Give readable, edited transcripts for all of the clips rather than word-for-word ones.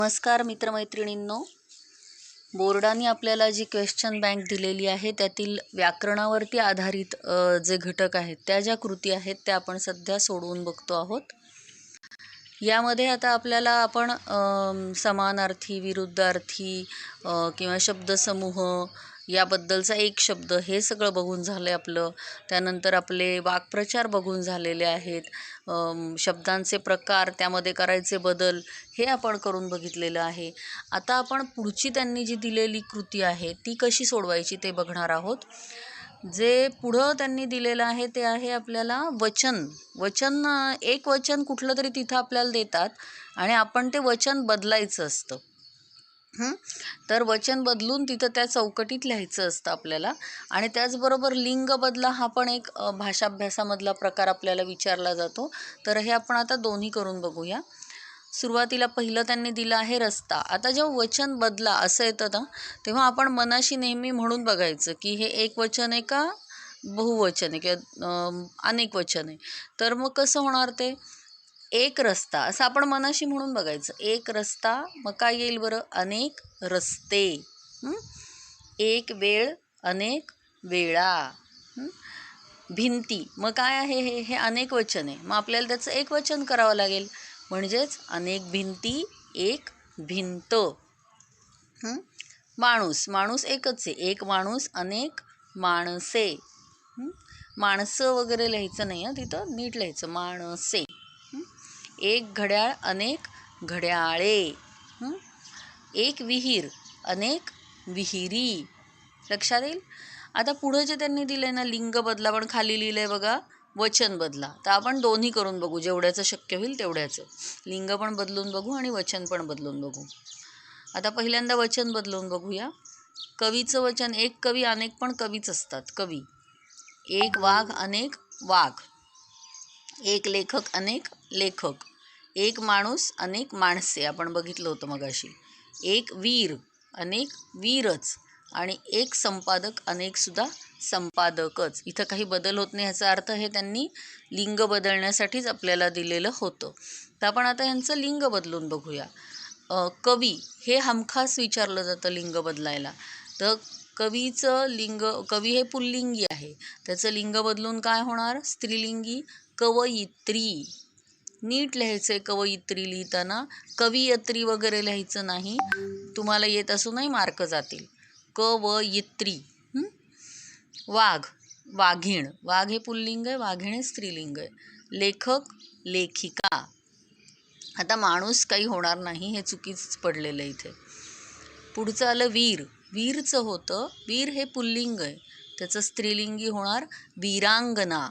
नमस्कार मित्रमैत्रिणींनो, बोर्डाने आपल्याला जी क्वेश्चन बँक दिलेली आहे त्यातील व्याकरणावरती आधारित जे घटक आहेत त्या ज्या कृती आहेत त्या आपण सध्या सोडवून बघतो आहोत. यामध्ये आता आपल्याला आपण समानार्थी, विरुद्धार्थी किंवा शब्दसमूह याबद्दलचा एक शब्द हे सगळं बघून झालं आपलं. त्यानंतर आपले वाक्प्रचार बघून झालेले आहेत. शब्दांचे प्रकार, त्यामध्ये करायचे बदल हे आपण करून बघितलेलं आहे. आता आपण पुढची त्यांनी जी दिलेली कृती आहे ती कशी सोडवायची ते बघणार आहोत. जे पुढं त्यांनी दिलेलं आहे ते आहे आपल्याला वचन. एक वचन कुठलं तरी तिथं आपल्याला देतात आणि आपण ते वचन बदलायचं असतं. तर वचन बदलून तिथं त्या चौकटीत लिहायचं असतं आपल्याला. आणि त्याचबरोबर लिंग बदला हा पण एक भाषाभ्यासामधला प्रकार आपल्याला विचारला जातो. तर हे आपण आता दोन्ही करून बघूया. सुरुवातीला पहिलं त्यांनी दिलं आहे रस्ता. आता जेव्हा वचन बदला असं येतं ना, तेव्हा आपण मनाशी नेहमी म्हणून बघायचं की हे एक वचन आहे का बहुवचन आहे किंवा अनेक वचन आहे. तर मग कसं होणार ते एक रस्ता असं आपण मनाशी म्हणून बघायचं. एक रस्ता, मग काय येईल बरं? अनेक रस्ते. एक वेळ, अनेक वेळा. भिंती, मग काय आहे हे अनेक वचन आहे, मग आपल्याला त्याचं एक वचन करावं लागेल. म्हणजेच अनेक भिंती, एक भिंत. माणूस एकच आहे. एक माणूस, अनेक माणसे. माणसं वगैरे लिहायचं नाही तिथं, नीट लिहायचं माणसे. एक घड्याळ, अनेक घड्याळे. एक विहीर, अनेक विहिरी. लक्षात येईल. आता पुढं जे त्यांनी दिलंय ना लिंग बदला, पण खाली लिहिलंय बघा वचन बदला. तर आपण दोन्ही करून बघू, जेवढ्याचं शक्य होईल तेवढ्याचं. लिंग पण बदलून बघू आणि वचन पण बदलून बघू. आता पहिल्यांदा वचन बदलून बघूया. कवीचं वचन, एक कवी अनेक पण कवीच असतात. कवी, एक वाघ, अनेक वाघ. एक लेखक, अनेक लेखक. एक माणूस, अनेक माणसे, आपण बघितलं होतं मगाशी. एक वीर, अनेक वीरच. आणि एक संपादक, अनेक सुद्धा संपादकच. इथं काही बदल होत नाही, ह्याचा अर्थ हे त्यांनी लिंग बदलण्यासाठीच आपल्याला दिलेलं होतं. तर आपण आता ह्यांचं लिंग बदलून बघूया. कवी हे हमखास विचारलं जातं लिंग बदलायला. तर कवीचं लिंग, कवी हे पुल्लिंगी आहे, त्याचं लिंग बदलून काय होणार? स्त्रीलिंगी कवयित्री. नीट लिहायचं आहे कवयित्री लिहिताना, कवयित्री वगैरे लिहायचं नाही. तुम्हाला येत असूनही मार्क जातील. कवयित्री. वाघ, वाघीण. वाघ हे पुल्लिंग आहे, वाघीण हे स्त्रीलिंग आहे. लेखक, लेखिका. आता माणूस काही होणार नाही, हे चुकीच पडलेलं इथे. पुढचं आलं वीर. वीरचं होतं, वीर हे पुल्लिंग आहे, त्याचं स्त्रीलिंगी होणार वीरांगना.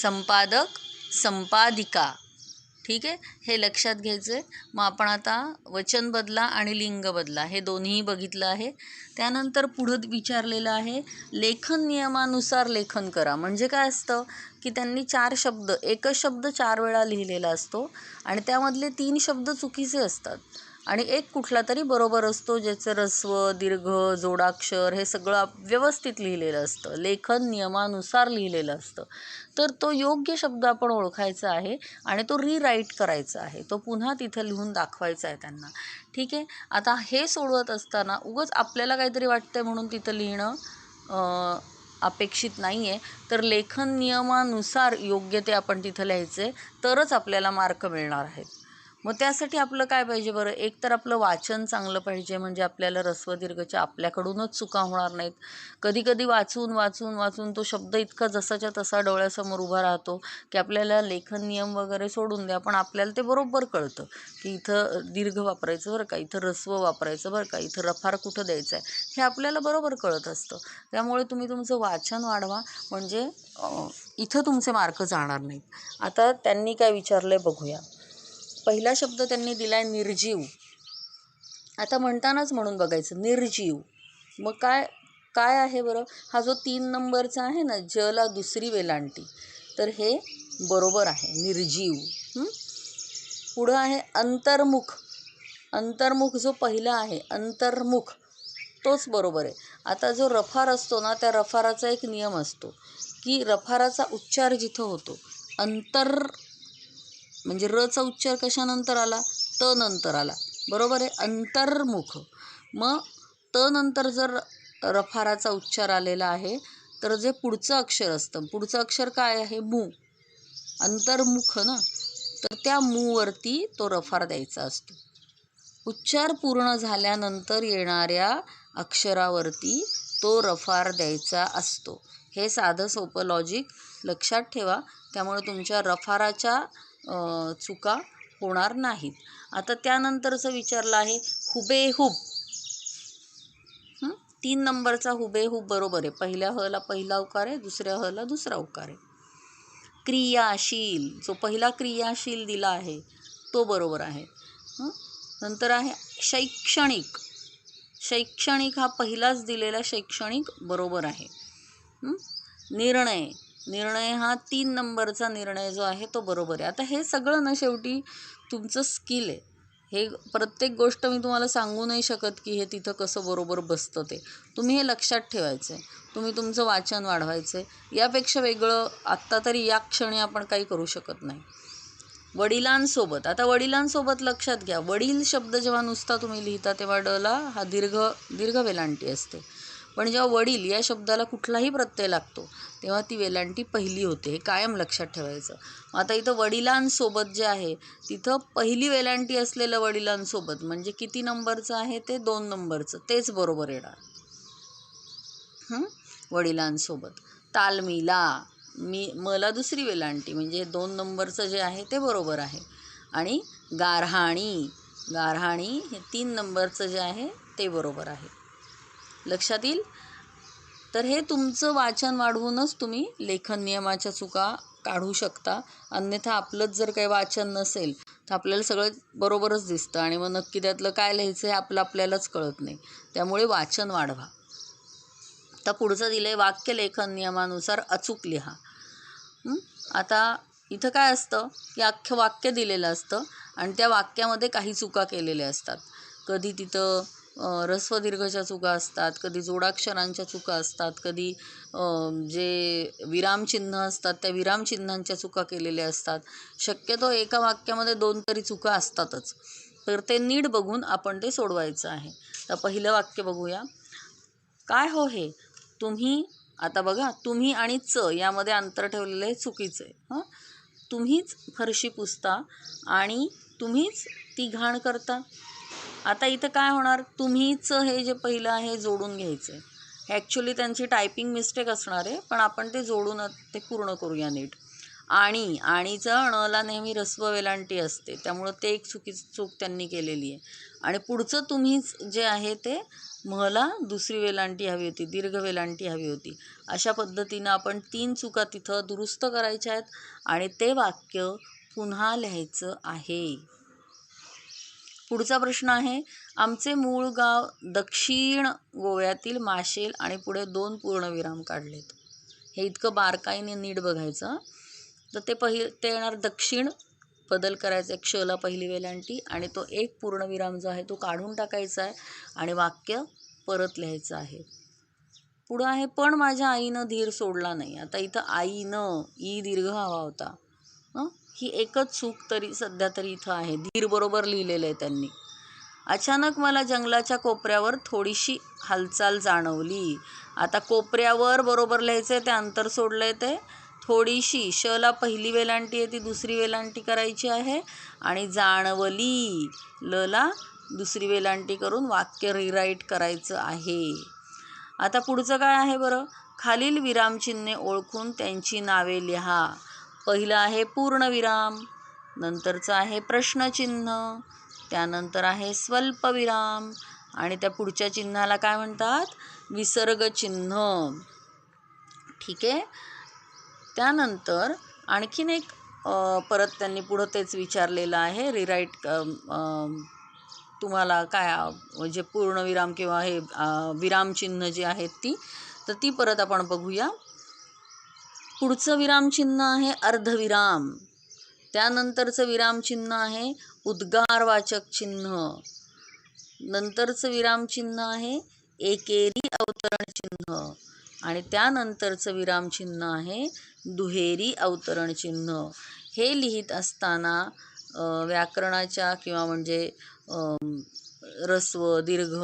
संपादक, संपादिका. ठीक आहे, हे लक्षात घ्यायचं आहे. मग आपण आता वचन बदला आणि लिंग बदला हे दोन्ही बघितलं आहे. त्यानंतर पुढं विचारलेलं आहे लेखन नियमानुसार लेखन करा. म्हणजे काय असतं की त्यांनी 4 शब्द, एकच शब्द 4 वेळा लिहिलेला असतो आणि त्यामधले 3 शब्द चुकीचे असतात आणि एक कुठला तरी बरोबर असतो, ज्याचं ऱ्हस्व, दीर्घ, जोडाक्षर हे सगळं व्यवस्थित लिहिलेलं असतं, लेखन नियमानुसार लिहिलेलं असतं. तर तो योग्य शब्द आपण ओळखायचा आहे आणि तो रीराईट करायचा आहे, तो पुन्हा तिथं लिहून दाखवायचा आहे त्यांना. ठीक आहे. आता हे सोडवत असताना उगाच आपल्याला काहीतरी वाटतंय म्हणून तिथं लिहिणं अपेक्षित नाही आहे. तर लेखन नियमानुसार योग्य ते आपण तिथं लिहायचं आहे, तरच आपल्याला मार्क मिळणार आहेत. मग त्यासाठी आपलं काय पाहिजे बरं? एक तर आपलं वाचन चांगलं पाहिजे, म्हणजे आपल्याला ऱ्हस्व दीर्घच्या आपल्याकडूनच चुका होणार नाहीत. कधी कधी वाचून तो शब्द इतका जसाच्या तसा डोळ्यासमोर उभा राहतो की आपल्याला लेखन नियम वगैरे सोडून द्या, पण आपल्याला ते बरोबर कळतं की इथं दीर्घ वापरायचं बरं का, इथं ऱ्हस्व वापरायचं बरं का, इथं रफार कुठं द्यायचं आहे, हे आपल्याला बरोबर कळत असतं. त्यामुळे तुम्ही तुमचं वाचन वाढवा, म्हणजे इथं तुमचे मार्क जाणार नाहीत. आता त्यांनी काय विचारलं आहे बघूया. पहिला शब्द त्यांनी दिलाय निर्जीव. आता म्हणतानाच म्हणून बघायचं निर्जीव. मग काय काय आहे बरं? हा जो 3 नंबरचा आहे ना, जला दुसरी वेलांटी, तर हे बरोबर आहे, निर्जीव. पुढं आहे अंतर्मुख. अंतर्मुख जो पहिला आहे अंतर्मुख, तोच बरोबर आहे. आता जो रफार असतो ना, त्या रफाराचा एक नियम असतो की रफाराचा उच्चार जिथं होतो, अंतर म्हणजे रचा उच्चार कशानंतर आला? त नंतर आला, बरोबर आहे, अंतर्मुख. मग त नंतर जर रफाराचा उच्चार आलेला आहे तर जे पुढचं अक्षर असतं, पुढचं अक्षर काय आहे, मू, अंतर्मुख ना, तर त्या मूवरती तो रफार द्यायचा असतो. उच्चार पूर्ण झाल्यानंतर येणाऱ्या अक्षरावरती तो रफार द्यायचा असतो. हे साधं सोपं लॉजिक लक्षात ठेवा, त्यामुळे तुमच्या रफाराच्या चुका होणार नाहीत. आता त्यानंतरचं विचारलं आहे हुबेहूब. 3 नंबरचा हुबेहूब बरोबर आहे. पहिल्या हला पहिला उकार आहे, दुसऱ्या हला दुसरा उकार आहे. क्रियाशील, जो पहिला क्रियाशील दिला आहे तो बरोबर आहे. नंतर आहे शैक्षणिक. शैक्षणिक हा पहिलाच दिलेला शैक्षणिक बरोबर आहे. निर्णय, निर्णय हा 3 नंबरचा निर्णय जो आहे तो बरोबर आहे. आता हे सगळं ना शेवटी तुमचं स्किल आहे. हे प्रत्येक गोष्ट मी तुम्हाला सांगू नाही शकत की हे तिथं कसं बरोबर बसतं ते. तुम्ही हे लक्षात ठेवायचं आहे. तुम्ही तुमचं वाचन वाढवायचं आहे. यापेक्षा वेगळं आत्ता तरी या क्षणी आपण काही करू शकत नाही. वडिलांसोबत, आता वडिलांसोबत लक्षात घ्या, वडील शब्द जेव्हा नुसता तुम्ही लिहिता तेव्हा डला हा दीर्घ वेलांटी असते. पण जेव्हा वडील या शब्दाला कुठलाही प्रत्यय लागतो तेव्हा ती वेलांटी पहिली होते. हे कायम लक्षात ठेवायचं. आता इथं वडिलांसोबत जे आहे तिथं पहिली वेलांटी असलेलं वडिलांसोबत म्हणजे किती नंबरचं आहे ते 2 नंबरचं, तेच बरोबर येणार. वडिलांसोबत. तालमीला, मला दुसरी वेलांटी म्हणजे 2 नंबरचं जे आहे ते बरोबर आहे. आणि गारहाणी, गारहाणी हे 3 नंबरचं जे आहे ते बरोबर आहे. लक्षात येईल. तर हे तुमचं वाचन वाढवूनच तुम्ही लेखन नियमाच्या चुका काढू शकता. अन्यथा आपलंच जर काही वाचन नसेल तर आपल्याला सगळं बरोबरच दिसतं आणि मग नक्की त्यातलं काय लिहायचं हे आपल्यालाच कळत नाही. त्यामुळे वाचन वाढवा. आता पुढचं दिलं आहे वाक्य लेखन नियमानुसार अचूक लिहा. आता इथं काय असतं की अख्खं वाक्य दिलेलं असतं आणि त्या वाक्यामध्ये काही चुका केलेल्या असतात. कधी तिथं ऱ्हस्व दीर्घच्या चुका असतात, कधी जोडाक्षरांच्या चुका असतात, कधी जे विरामचिन्ह असतात त्या विरामचिन्हांच्या चुका केलेल्या असतात. शक्यतो एका वाक्यामध्ये 2 तरी चुका असतातच. तर ते नीट बघून आपण ते सोडवायचं आहे. तर पहिलं वाक्य बघूया. काय हो हे तुम्ही, आता बघा तुम्ही आणि च यामध्ये अंतर ठेवलेलं आहे, चुकीचं आहे. तुम्हीच फरशी पुसता आणि तुम्हीच ती घाण करता. आता इथं काय होणार, तुम्हीच हे जे पहिलं आहे जोडून घ्यायचं आहे. ॲक्च्युली त्यांची टायपिंग मिस्टेक असणार आहे, पण आपण ते जोडून ते पूर्ण करूया नीट. आणीचं णला नेहमी ऱ्हस्व वेलांटी असते, त्यामुळं ते एक चूक त्यांनी केलेली आहे. आणि पुढचं तुम्हीच जे आहे ते मला दुसरी वेलांटी हवी होती, दीर्घ वेलांटी हवी होती. अशा पद्धतीनं आपण 3 चुका तिथं दुरुस्त करायच्या आहेत आणि ते वाक्य पुन्हा लिहायचं आहे. पुढचा प्रश्न आहे, आमचे मूळ गाव दक्षिण गोव्यातील माशेल आणि पुढे 2 पूर्णविराम काढलेत. हे इतकं बारकाईने नीट बघायचं. तर ते येणार दक्षिण, बदल करायचा, एक शला पहिली वेलांटी आणि तो एक पूर्णविराम जो आहे तो काढून टाकायचा आहे आणि वाक्य परत लिहायचं आहे. पुढं आहे पण माझ्या आईनं धीर सोडला नाही. आता इथं आईनं ई दीर्घ हवा होता. ही एकच चूक तरी सध्या तरी इथं आहे. धीर बरोबर लिहिलेलं आहे त्यांनी. अचानक मला जंगलाच्या कोपऱ्यावर थोडीशी हालचाल जाणवली. आता कोपऱ्यावर बरोबर लिहायचं आहे, ते अंतर सोडलं आहे ते थोडीशी. शला पहिली वेलांटी आहे ती दुसरी वेलांटी करायची आहे आणि जाणवली लला दुसरी वेलांटी करून वाक्य रिराईट करायचं आहे. आता पुढचं काय आहे बरं, खालील विरामचिन्हे ओळखून त्यांची नावे लिहा. पहिलं आहे पूर्णविराम, नंतरचं आहे प्रश्नचिन्ह, त्यानंतर आहे स्वल्पविराम आणि त्या पुढच्या चिन्हाला काय म्हणतात, विसर्गचिन्ह. ठीक आहे. त्यानंतर आणखीन एक परत त्यांनी पुढं तेच विचारलेलं आहे, रिराईट तुम्हाला काय म्हणजे पूर्णविराम किंवा हे विरामचिन्ह जी आहेत ती परत आपण बघूया. पुढचं विरामचिन्ह आहे अर्धविराम, त्यानंतरचं विरामचिन्ह आहे उद्गारवाचक चिन्ह, नंतरचं विरामचिन्ह आहे एकेरी अवतरण चिन्ह आणि त्यानंतरचं विरामचिन्ह आहे दुहेरी अवतरण चिन्ह. हे लिहित असताना व्याकरणाच्या किंवा म्हणजे ऱ्हस्व दीर्घ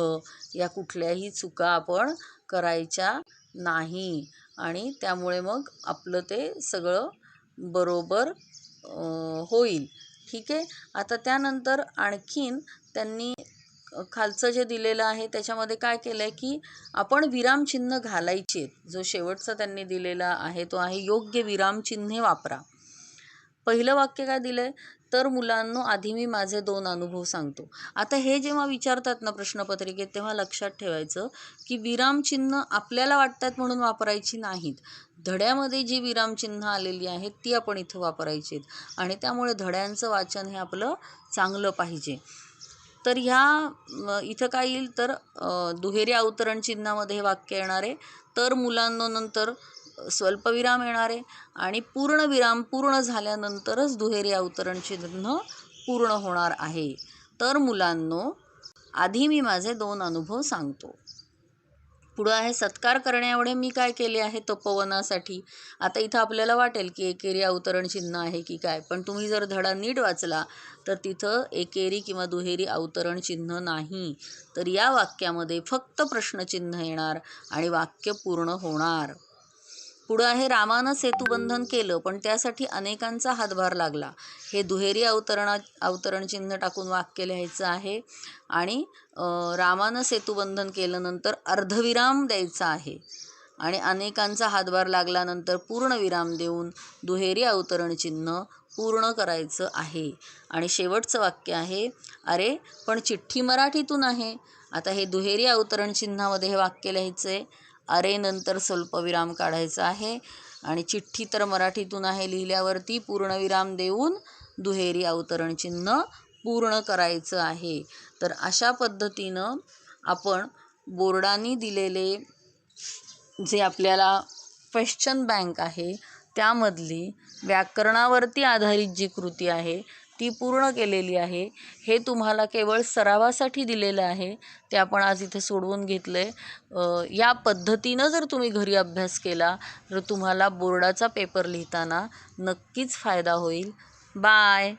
या कुठल्याही चुका आपण करायच्या नाही आणि त्यामुळे मग आपलं ते सगळं बरोबर होईल. ठीक आहे. आता त्यानंतर आणखीन त्यांनी खालचं जे दिलेलं आहे त्याच्यामध्ये काय केलं आहे की आपण विरामचिन्ह घालायचे. जो शेवटचा त्यांनी दिलेला आहे तो आहे योग्य विरामचिन्हे वापरा. पहिलं वाक्य काय दिलं आहे, तर मुलांनो आधी मी माझे 2 अनुभव सांगतो. आता हे जेव्हा विचारतात ना प्रश्नपत्रिकेत तेव्हा लक्षात ठेवायचं की विरामचिन्ह आपल्याला वाटतात म्हणून वापरायची नाहीत. धड्यामध्ये जी विरामचिन्ह आलेली आहेत ती आपण इथं वापरायची आहेत आणि त्यामुळे धड्यांचं वाचन हे आपलं चांगलं पाहिजे. तर ह्या इथं काय येईल तर दुहेरी अवतरण चिन्हामध्ये हे वाक्य येणार आहे. तर मुलांनो नंतर स्वल्पविराम येणार आहे आणि पूर्णविराम पूर्ण झाल्यानंतरच दुहेरी अवतरण चिन्ह पूर्ण होणार आहे. तर मुलांनो आधी मी माझे 2 अनुभव सांगतो. पुढं आहे सत्कार करण्याएवढे मी काय केले आहे तपोवनासाठी. आता इथं आपल्याला वाटेल की एकेरी अवतरण चिन्ह आहे की काय, पण तुम्ही जर धडा नीट वाचला तर तिथं एकेरी किंवा दुहेरी अवतरण चिन्ह नाही. तर या वाक्यामध्ये फक्त प्रश्नचिन्ह येणार आणि वाक्य पूर्ण होणार. पुढं आहे रामानं सेतुबंधन केलं पण त्यासाठी अनेकांचा हातभार लागला. हे दुहेरी अवतरण चिन्ह टाकून वाक्य लिहायचं आहे आणि रामानं सेतुबंधन केल्यानंतर अर्धविराम द्यायचा आहे आणि अनेकांचा हातभार लागल्यानंतर पूर्णविराम देऊन दुहेरी अवतरण चिन्ह पूर्ण करायचं आहे. आणि शेवटचं वाक्य आहे अरे पण चिठ्ठी मराठीतून आहे. आता हे दुहेरी अवतरण चिन्हामध्ये हे वाक्य लिहायचं आहे. अरे नंतर स्वल्पविराम काढायचा आहे आणि चिठ्ठी तर मराठीतून आहे लिहिल्यावरती पूर्णविराम देऊन दुहेरी अवतरण चिन्ह पूर्ण करायचं आहे. तर अशा पद्धतीनं आपण बोर्डाने दिलेले जे आपल्याला क्वेश्चन बँक आहे त्यामधली व्याकरणावरती आधारित जी कृती आहे ती पूर्ण केलेली आहे. हे तुम्हाला केवळ सरावासाठी दिलेलं आहे. ते आपण आज इथे सोडवून घेतलं आहे. या पद्धतीनं जर तुम्ही घरी अभ्यास केला तर तुम्हाला बोर्डाचा पेपर लिहिताना नक्कीच फायदा होईल. बाय.